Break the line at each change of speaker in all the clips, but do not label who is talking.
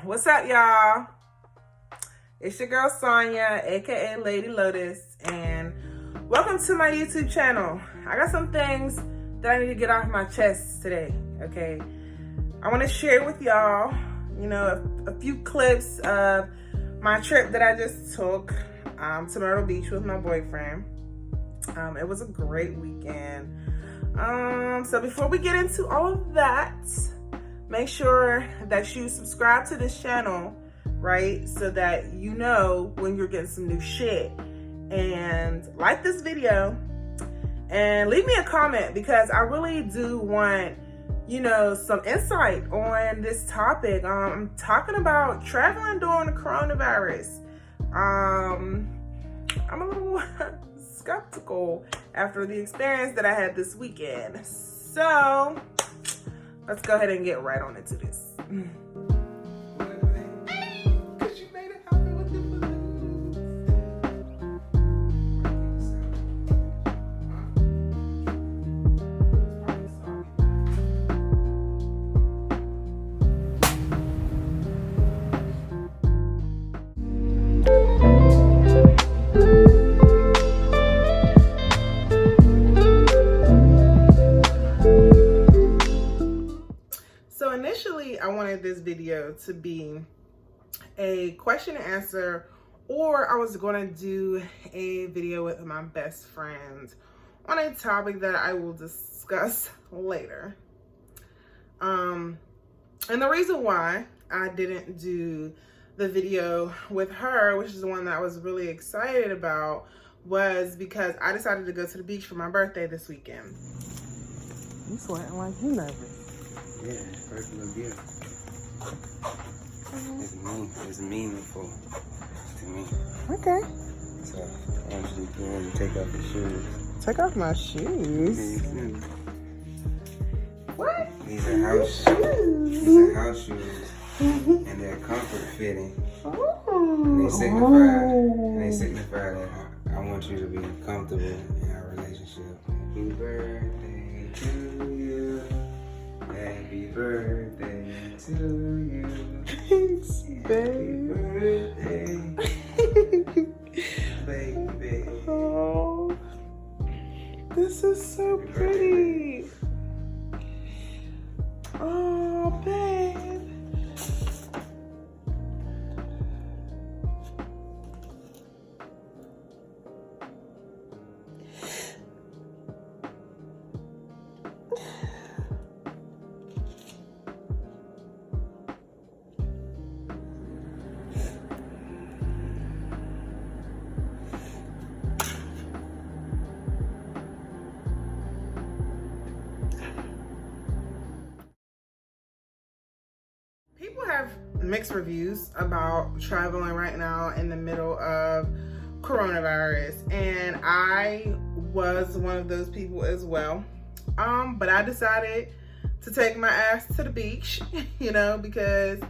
What's up, y'all? It's your girl Sonya, aka Lady Lotus, and welcome to my YouTube channel. I got some things that I need to get off my chest today, okay? I want to share with y'all, a few clips of my trip that I just took to Myrtle Beach with my boyfriend. It was a great weekend. So before we get into all of that, make sure that you subscribe to this channel, right? So that you know when you're getting some new shit. And like this video and leave me a comment because I really do want, some insight on this topic. I'm talking about traveling during the coronavirus. I'm a little skeptical after the experience that I had this weekend. So let's go ahead and get right on into this. Because you made it happen with your So initially, I wanted this video to be a question and answer, or I was going to do a video with my best friend on a topic that I will discuss later. And the reason why I didn't do the video with her, which is the one that I was really excited about, was because I decided to go to the beach for my birthday this weekend. You sweating like you nervous.
Yeah, personal gift. It's meaningful to me.
Okay.
So I want you to take off your shoes.
Take off my shoes? What?
These are house shoes. These are house shoes. And they're comfort fitting. And they signify that I want you to be comfortable in our relationship. Happy birthday to you. Happy birthday to you.
Thanks,
Happy birthday, baby.
Oh, this is so pretty. Oh, babe. People have mixed reviews about traveling right now in the middle of coronavirus, and I was one of those people as well. But I decided to take my ass to the beach, because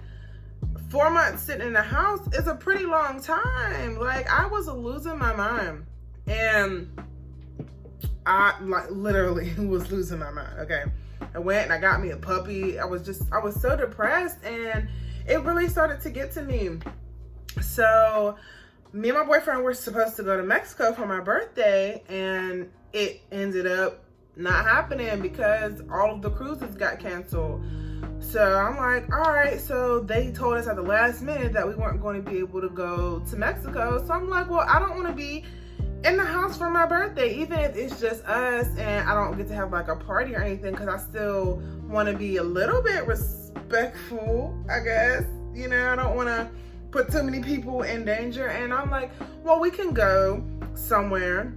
4 months sitting in the house is a pretty long time. Like, I was losing my mind, and I literally was losing my mind. Okay. I went and I got me a puppy. I was so depressed, and it really started to get to me. So me and my boyfriend were supposed to go to Mexico for my birthday, and it ended up not happening because all of the cruises got canceled. So I'm like, all right. So they told us at the last minute that we weren't going to be able to go to Mexico. So I'm like, well, I don't want to be in the house for my birthday, even if it's just us and I don't get to have like a party or anything, because I still want to be a little bit respectful, I guess. I don't want to put too many people in danger. And I'm like, well, we can go somewhere,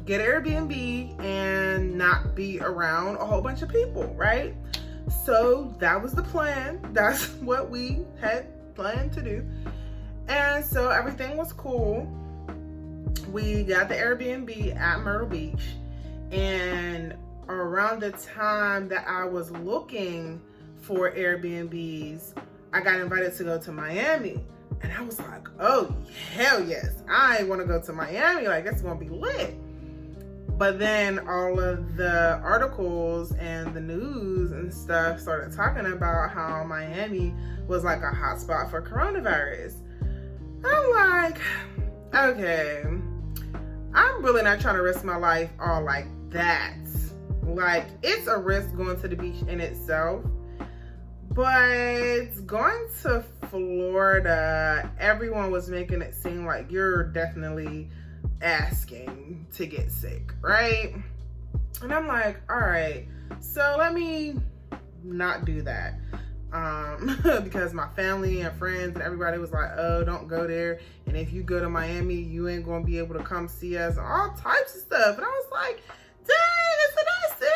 get an Airbnb, and not be around a whole bunch of people, right? So that was the plan. That's what we had planned to do. And so everything was cool. We got the Airbnb at Myrtle Beach, and around the time that I was looking for Airbnbs, I got invited to go to Miami, and I was like, oh, hell yes, I want to go to Miami. Like, it's going to be lit. But then all of the articles and the news and stuff started talking about how Miami was like a hotspot for coronavirus. I'm like, okay, I'm really not trying to risk my life all like that. Like, it's a risk going to the beach in itself, but going to Florida, everyone was making it seem like you're definitely asking to get sick, right? And I'm like, all right, so let me not do that. Because my family and friends and everybody was like, oh, don't go there. And if you go to Miami, you ain't gonna be able to come see us, and all types of stuff. And I was like, dang, is it that serious?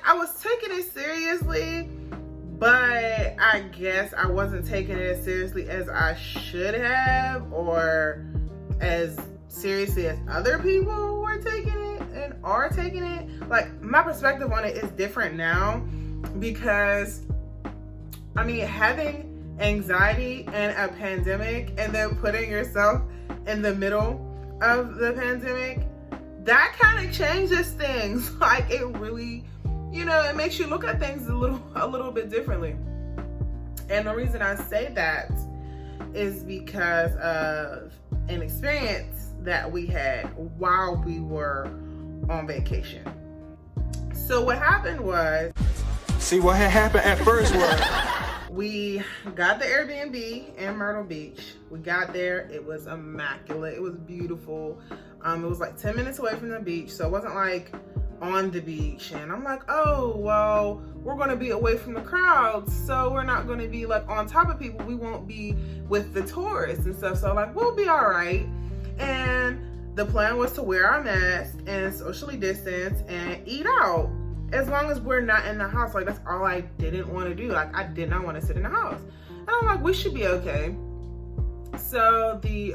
I was taking it seriously, but I guess I wasn't taking it as seriously as I should have, or as seriously as other people were taking it and are taking it. Like, my perspective on it is different now, because I mean, having anxiety and a pandemic and then putting yourself in the middle of the pandemic, that kind of changes things. Like, it really, you know, it makes you look at things a little bit differently. And the reason I say that is because of an experience that we had while we were on vacation. So what happened was,
see, what had happened at first was
we got the Airbnb in Myrtle Beach. We got there, it was immaculate, it was beautiful. It was like 10 minutes away from the beach, so it wasn't like on the beach. And I'm like, oh, well, we're gonna be away from the crowds, so we're not gonna be like on top of people. We won't be with the tourists and stuff, so like, we'll be all right. And the plan was to wear our masks and socially distance and eat out, as long as we're not in the house. Like, that's all I didn't want to do. Like, I did not want to sit in the house. And I'm like, we should be okay. So the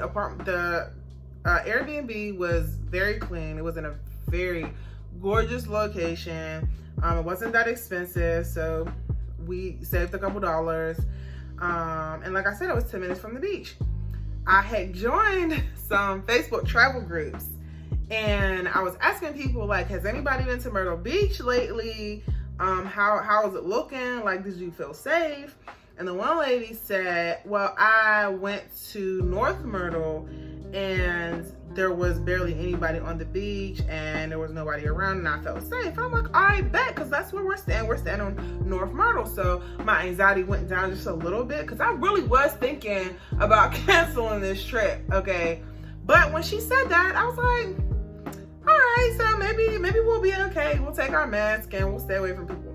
Airbnb was very clean. It was in a very gorgeous location. It wasn't that expensive, so we saved a couple dollars. And like I said, it was 10 minutes from the beach. I had joined some Facebook travel groups, and I was asking people, like, has anybody been to Myrtle Beach lately? How is it looking? Like, did you feel safe? And the one lady said, well, I went to North Myrtle and there was barely anybody on the beach and there was nobody around and I felt safe. And I'm like, I bet, because that's where we're staying. We're staying on North Myrtle. So my anxiety went down just a little bit, because I really was thinking about canceling this trip, okay? But when she said that, I was like, all right, so maybe we'll be okay. We'll take our mask and we'll stay away from people.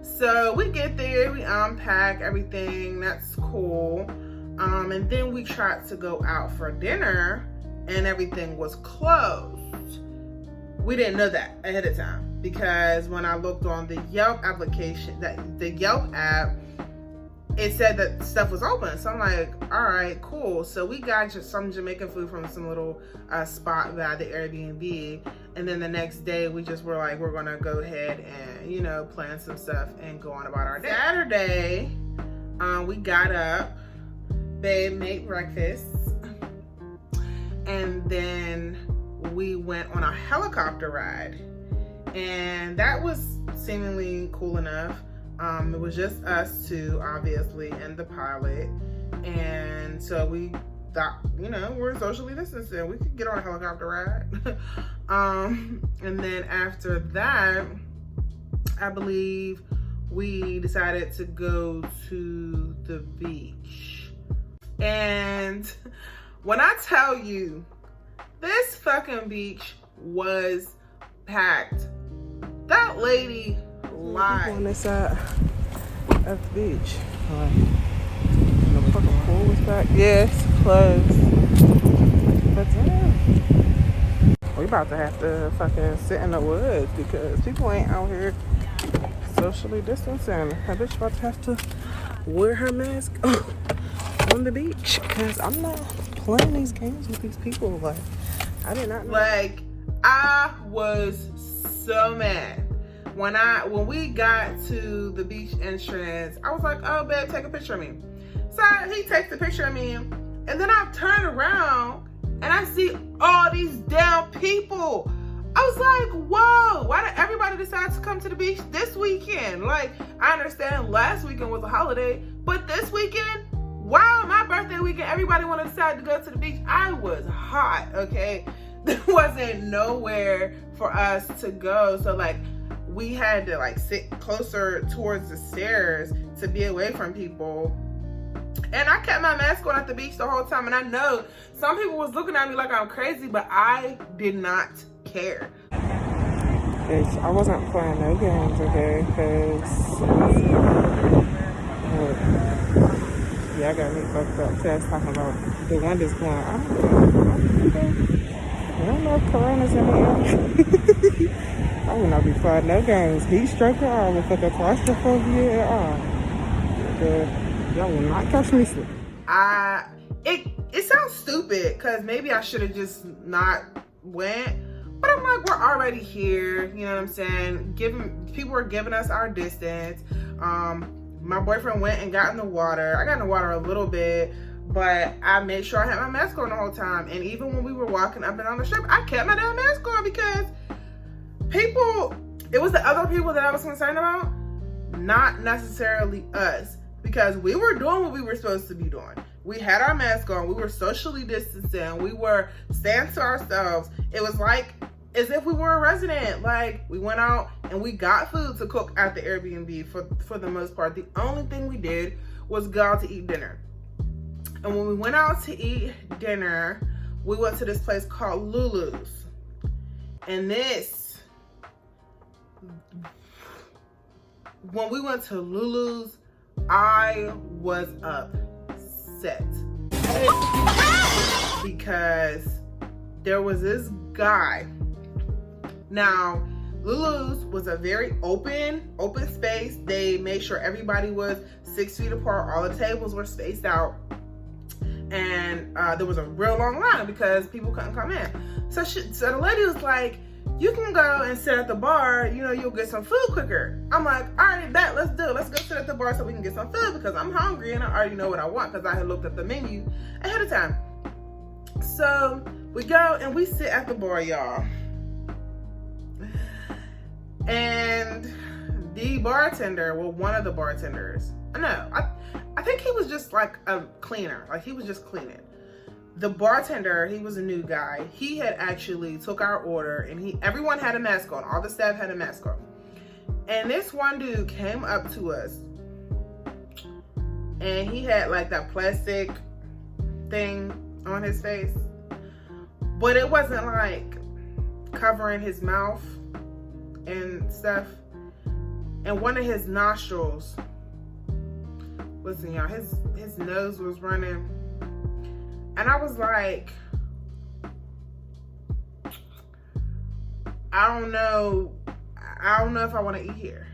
So we get there, we unpack everything, that's cool. And then we tried to go out for dinner and everything was closed. We didn't know that ahead of time, because when I looked on the Yelp application, the Yelp app, it said that stuff was open. So I'm like, all right, cool. So we got just some Jamaican food from some little spot by the Airbnb. And then the next day we just were like, we're gonna go ahead and, you know, plan some stuff and go on about our day. Saturday, we got up, babe made breakfast, and then we went on a helicopter ride. And that was seemingly cool enough. It was just us two, obviously, and the pilot. And so we thought, you know, we're socially distancing, we could get on a helicopter ride. And then after that, I believe we decided to go to the beach. And when I tell you, this fucking beach was packed. That lady lied.
On this side of the beach. The fucking pool was packed. Yeah, it's closed. But damn, we about to have to fucking sit in the woods, because people ain't out here socially distancing. That bitch about to have to wear her mask on the beach, because I'm not playing these games with these people. Like, I did not know.
Like, I was so mad. When we got to the beach entrance, I was like, oh, babe, take a picture of me. So he takes the picture of me, and then I turn around and I see all these damn people. I was like, whoa, why did everybody decide to come to the beach this weekend? Like, I understand last weekend was a holiday, but this weekend, wow, my birthday weekend, everybody wanted to decide to go to the beach. I was hot, okay? There wasn't nowhere for us to go. So like, we had to like sit closer towards the stairs to be away from people. And I kept my mask on at the beach the whole time. And I know some people was looking at me like I'm crazy, but I did not care.
I wasn't playing no games, okay? Because y'all got me fucked up. Just talking about the windows going. I don't know if Corona's in the air. I will not be playing no games. Heat stroke or all. With like a claustrophobia at all. Y'all will not catch me sleep.
It sounds stupid because maybe I should have just not went. But I'm like, we're already here, you know what I'm saying? People were giving us our distance. My boyfriend went and got in the water. I got in the water a little bit, but I made sure I had my mask on the whole time. And even when we were walking up and down the strip, I kept my damn mask on because it was the other people that I was concerned about, not necessarily us, because we were doing what we were supposed to be doing. We had our mask on, we were socially distancing, we were staying to ourselves. It was like as if we were a resident. Like, we went out and we got food to cook at the Airbnb for the most part. The only thing we did was go out to eat dinner. And when we went out to eat dinner, we went to this place called Lulu's. And when we went to Lulu's, I was upset because there was this guy. Now, Lulu's was a very open space. They made sure everybody was 6 feet apart. All the tables were spaced out. And there was a real long line because people couldn't come in. So the lady was like, you can go and sit at the bar, you know, you'll get some food quicker. I'm like, all right, bet, let's do it. Let's go sit at the bar so we can get some food because I'm hungry and I already know what I want because I had looked at the menu ahead of time. So we go and we sit at the bar, y'all. And the bartender, well, one of the bartenders, I think he was just like a cleaner. Like, he was just cleaning. The bartender, he was a new guy. He had actually took our order and everyone had a mask on. All the staff had a mask on. And this one dude came up to us and he had like that plastic thing on his face, but it wasn't like covering his mouth and stuff. And one of his nostrils, listen y'all, his nose was running. And I was like, I don't know if I want to eat here.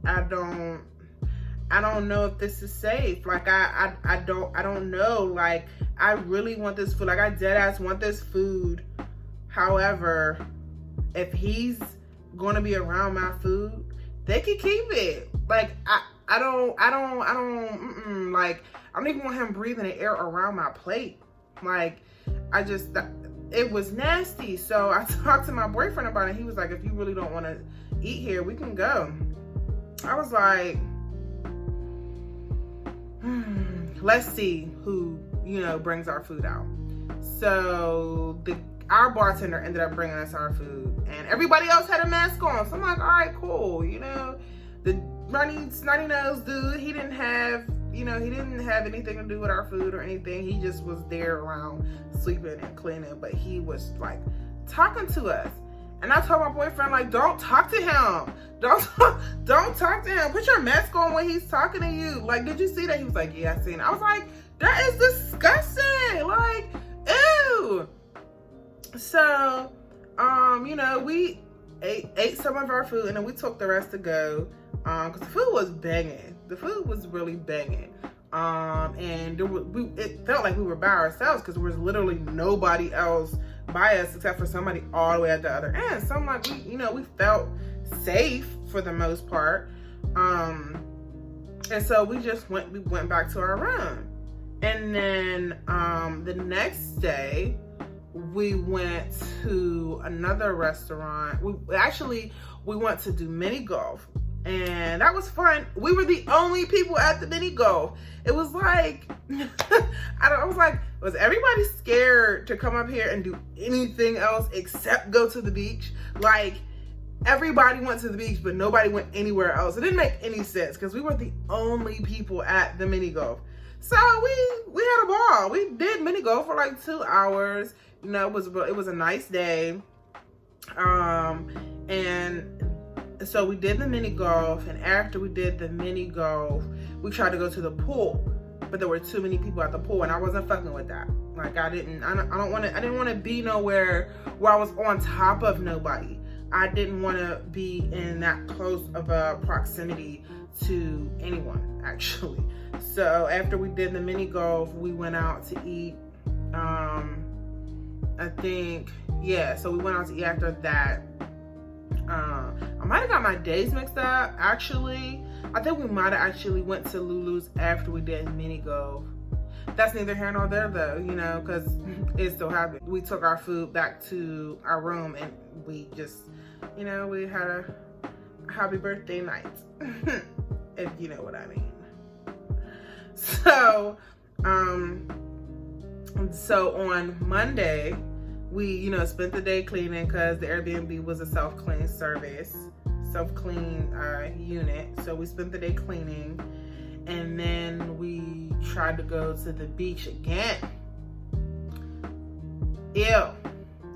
I don't know if this is safe. Like, I don't know. Like, I really want this food. Like, I dead ass want this food. However, if he's going to be around my food, they can keep it. Like, I don't like, I don't even want him breathing the air around my plate. Like, it was nasty. So I talked to my boyfriend about it. He was like, if you really don't want to eat here, we can go. I was like, let's see who, brings our food out. So our bartender ended up bringing us our food and everybody else had a mask on. So I'm like, all right, cool. The runny, snotty nosed dude, he didn't have anything to do with our food or anything. He just was there around sleeping and cleaning, but he was like talking to us. And I told my boyfriend, like, don't talk to him. Don't talk to him. Put your mask on when he's talking to you. Like, did you see that? He was like, yeah, I seen it. I was like, that is disgusting. Like, ew. So, we ate some of our food and then we took the rest to go. Because the food was banging. The food was really banging. And it felt like we were by ourselves because there was literally nobody else by us except for somebody all the way at the other end. So I'm like, we felt safe for the most part. And so we went back to our room. And then the next day, we went to another restaurant. We went to do mini golf, and that was fun. We were the only people at the mini golf. It was like, I was like, was everybody scared to come up here and do anything else except go to the beach? Like, everybody went to the beach, but nobody went anywhere else. It didn't make any sense because we were the only people at the mini golf. So we had a ball. We did mini golf for like 2 hours. You know, it was a nice day. And so we did the mini golf, and after we did the mini golf, we tried to go to the pool, but there were too many people at the pool, and I wasn't fucking with that. Like, I didn't want to be nowhere where I was on top of nobody. I didn't want to be in that close of a proximity to anyone, actually. So after we did the mini golf, we went out to eat. So we went out to eat after that. I might have got my days mixed up, actually. I think we might have actually went to Lulu's after we did mini golf. That's neither here nor there, though, you know, because it still happened. We took our food back to our room, and we just, you know, we had a happy birthday night, if you know what I mean. So on Monday, we, you know, spent the day cleaning because the Airbnb was a self-clean unit. So we spent the day cleaning, and then we tried to go to the beach again. Ew.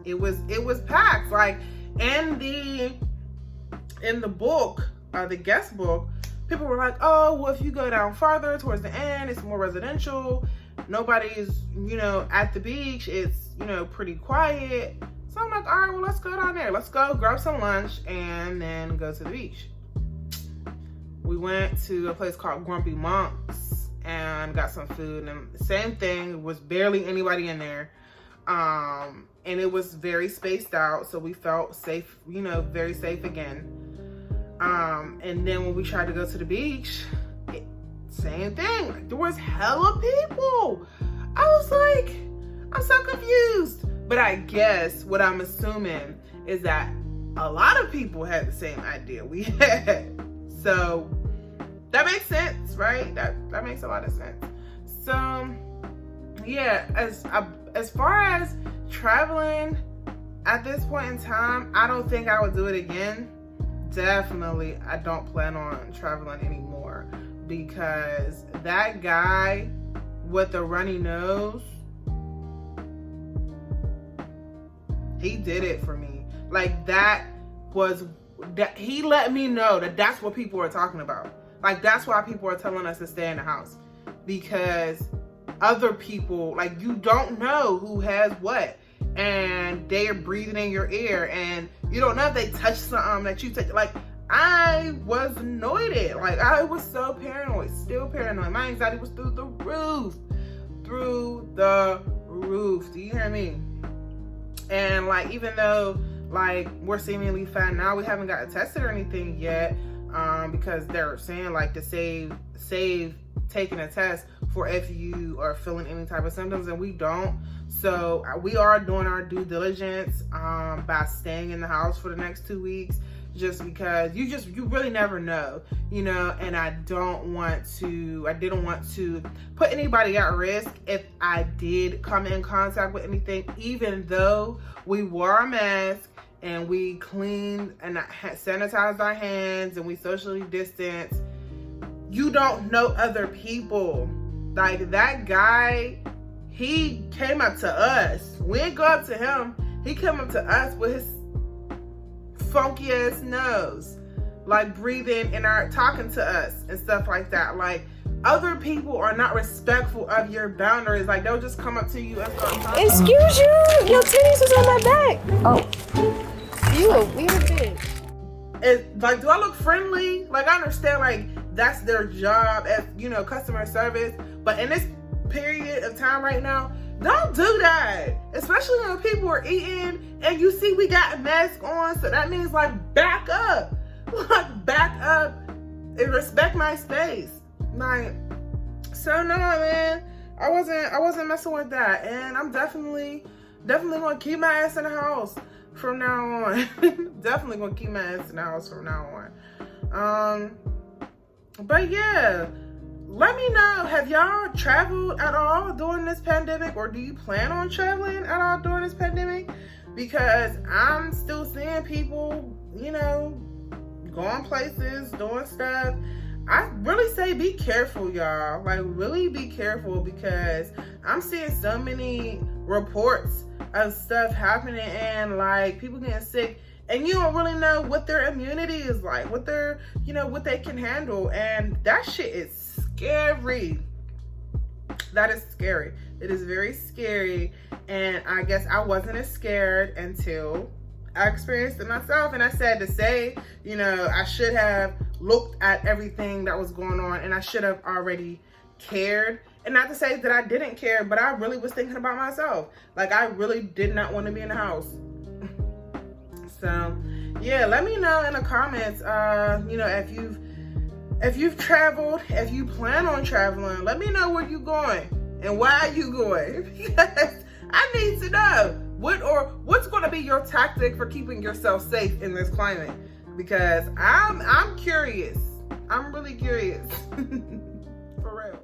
It was packed. Like, in the book, the guest book, people were like, oh, well, if you go down farther towards the end, it's more residential. Nobody's, you know, at the beach. It's, you know, pretty quiet. So I'm like, all right, well, let's go down there. Let's go grab some lunch and then go to the beach. We went to a place called Grumpy Monks and got some food, and the same thing, was barely anybody in there. And it was very spaced out, so we felt safe, you know, very safe again. And then when we tried to go to the beach, same thing. Like, there was hella people. I was like, I'm so confused. But I guess what I'm assuming is that a lot of people had the same idea we had. So that makes sense, right? That makes a lot of sense. So yeah, as far as traveling at this point in time, I don't think I would do it again. Definitely, I don't plan on traveling anymore, because that guy with the runny nose, he did it for me. Like, that he let me know that that's what people are talking about. Like, that's why people are telling us to stay in the house, because other people, like, you don't know who has what, and they are breathing in your ear, and you don't know if they touch something that you touch. Like, I was annoyed. Like, I was so paranoid, still paranoid. My anxiety was through the roof. Do you hear me? And like, even though like we're seemingly fine now, we haven't gotten tested or anything yet, because they're saying like to save taking a test for if you are feeling any type of symptoms, and we don't. So we are doing our due diligence by staying in the house for the next 2 weeks, just because you really never know, you know. And I didn't want to put anybody at risk if I did come in contact with anything, even though we wore a mask and we cleaned and sanitized our hands and we socially distanced. You don't know other people. Like, that guy, he came up to us. We didn't go up to him. He came up to us with his funky ass nose, like breathing and talking to us and stuff like that. Like, other people are not respectful of your boundaries. Like, they'll just come up to you and start talking.
Excuse you, your titties was on my back. Oh, you a weird bitch.
It's like, do I look friendly? Like, I understand, like, that's their job as, you know, customer service. But in this period of time right now, don't do that. Especially when people are eating and you see we got a mask on. So that means, like, back up. Like, back up and respect my space. Like, so no, man. I wasn't messing with that. And I'm definitely definitely gonna keep my ass in the house from now on. Definitely gonna keep my ass in the house from now on. But yeah, let me know, have y'all traveled at all during this pandemic, or do you plan on traveling at all during this pandemic? Because I'm still seeing people, you know, going places, doing stuff. I really say be careful, y'all. Like, really be careful, because I'm seeing so many reports of stuff happening and like people getting sick, and you don't really know what their immunity is like, what their, you know, what they can handle. And that shit is scary. That is scary. It is very scary. And I guess I wasn't as scared until I experienced it myself. And I said to say, you know, I should have looked at everything that was going on, and I should have already cared. And not to say that I didn't care, but I really was thinking about myself. Like, I really did not want to be in the house. So yeah, let me know in the comments, you know, if you've traveled, if you plan on traveling, let me know where you going and why are you going, because I need to know what's going to be your tactic for keeping yourself safe in this climate, because I'm curious. I'm really curious. For real.